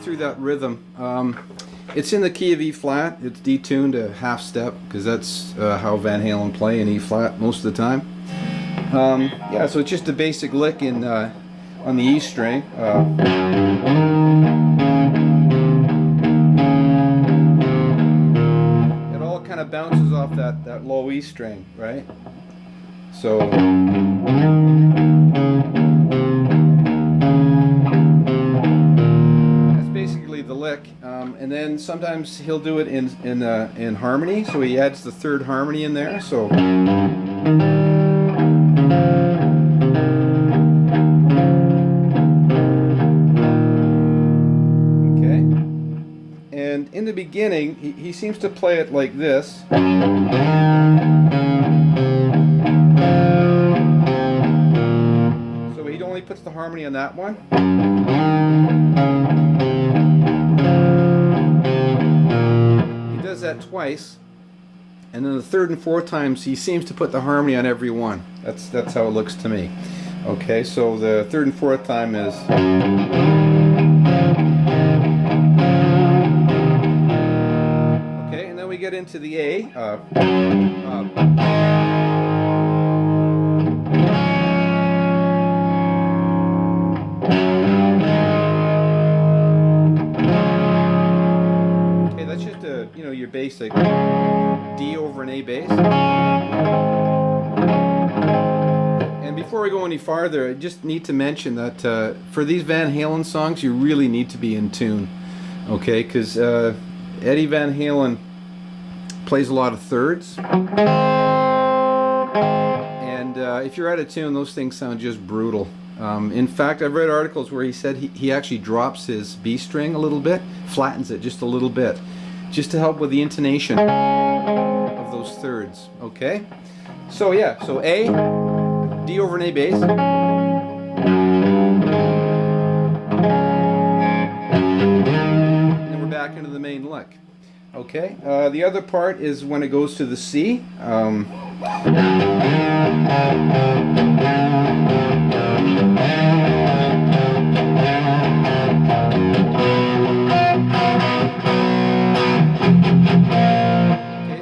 through that rhythm. It's in the key of E flat. It's detuned to half step because that's how Van Halen play in E flat most of the time. Yeah, so it's just a basic lick in on the E string. It all kind of bounces off that low E string, right? So that's basically the lick, and then sometimes he'll do it in harmony. So he adds the third harmony in there. So. And in the beginning, he seems to play it like this. So he only puts the harmony on that one. He does that twice. And then the third and fourth times, he seems to put the harmony on every one. That's how it looks to me. Okay, so the third and fourth time is... we get into the A. Okay, that's just your basic D over an A bass. And before we go any farther, I just need to mention that for these Van Halen songs, you really need to be in tune. Okay, because Eddie Van Halen plays a lot of thirds, and if you're out of tune, those things sound just brutal. In fact, I've read articles where he said he actually drops his B string a little bit, flattens it just a little bit, just to help with the intonation of those thirds. Okay, so yeah, so A, D over an A bass, and we're back into the main lick. Okay, the other part is when it goes to the C. Okay,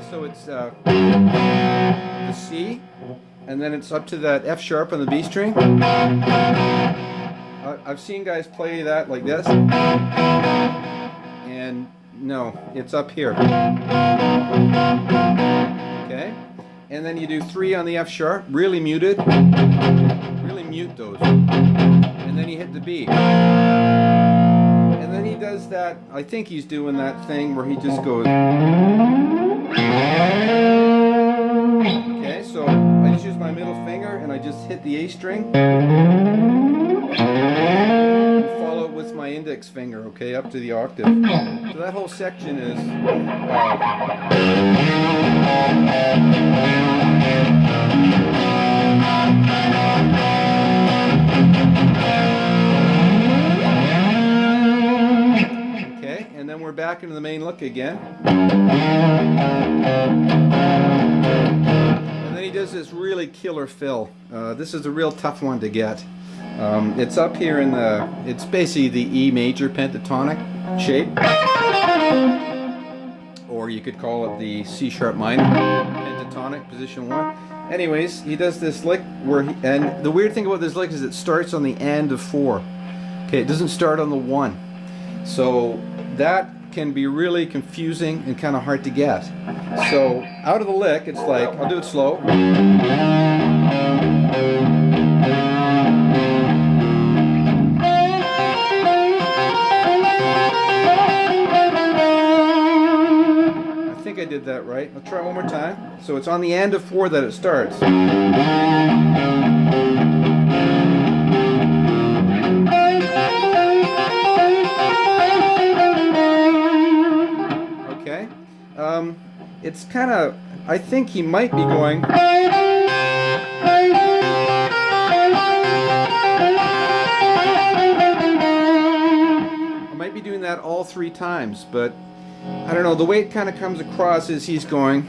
so it's the C, and then it's up to that F sharp on the B string. I've seen guys play that like this, and no, it's up here. Okay, and then you do 3 on the F sharp, really muted, really mute those, and then you hit the B, and then he does that. I think he's doing that thing where he just goes. Okay, so I just use my middle finger and I just hit the A string. Follow it with my index finger, okay, up to the octave. So that whole section is okay, and then we're back into the main lick again. And then he does this really killer fill. This is a real tough one to get. It's up here in it's basically the E major pentatonic shape, or you could call it the C sharp minor pentatonic, position 1. Anyways, he does this lick where and the weird thing about this lick is it starts on the end of 4. Okay, it doesn't start on the 1. So that can be really confusing and kind of hard to get. So out of the lick, it's like, I'll do it slow. I did that right. I'll try one more time. So it's on the end of 4 that it starts. Okay. It's kind of, I think he might be going. I might be doing that all 3 times, but I don't know, the way it kind of comes across is he's going.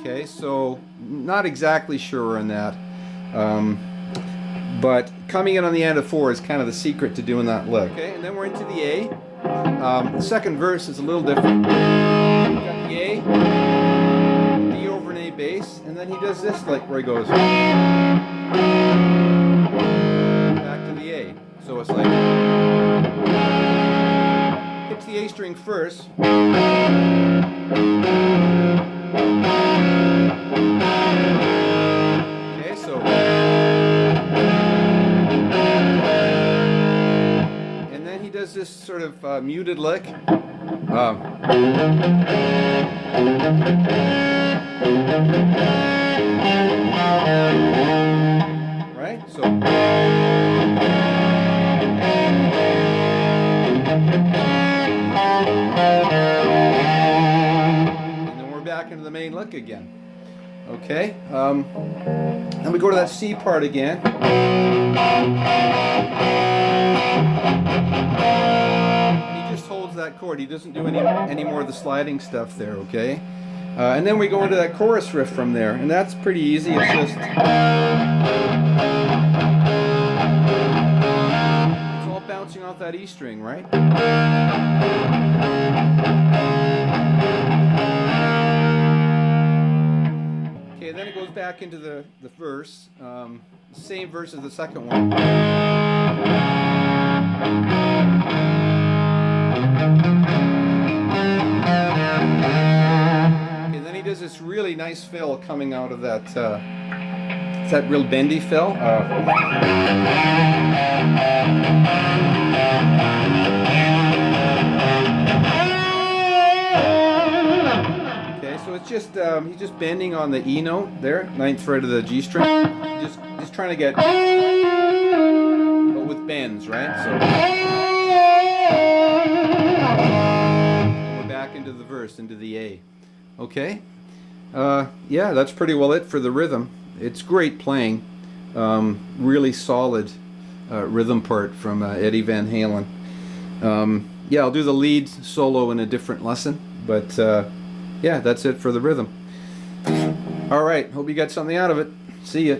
Okay, so not exactly sure on that. But coming in on the end of 4 is kind of the secret to doing that lick. Okay, and then we're into the A. The second verse is a little different. We've got the A, D over an A bass, and then he does this lick where he goes back to the A. So it's like hits the A string first. Okay, so and then he does this sort of muted lick. Right? So into the main lick again. Okay, then we go to that C part again. And he just holds that chord. He doesn't do any more of the sliding stuff there. Okay, and then we go into that chorus riff from there, and that's pretty easy. It's just it's all bouncing off that E string, right? Okay, then it goes back into the verse, same verse as the second one. Okay, then he does this really nice fill coming out of that, it's that real bendy fill. So it's just he's just bending on the E note there, 9th fret of the G string. Just trying to get, but with bends, right? So we're back into the verse, into the A. Okay, yeah, that's pretty well it for the rhythm. It's great playing, really solid rhythm part from Eddie Van Halen. Yeah, I'll do the lead solo in a different lesson, but. Yeah, that's it for the rhythm. All right, hope you got something out of it. See ya.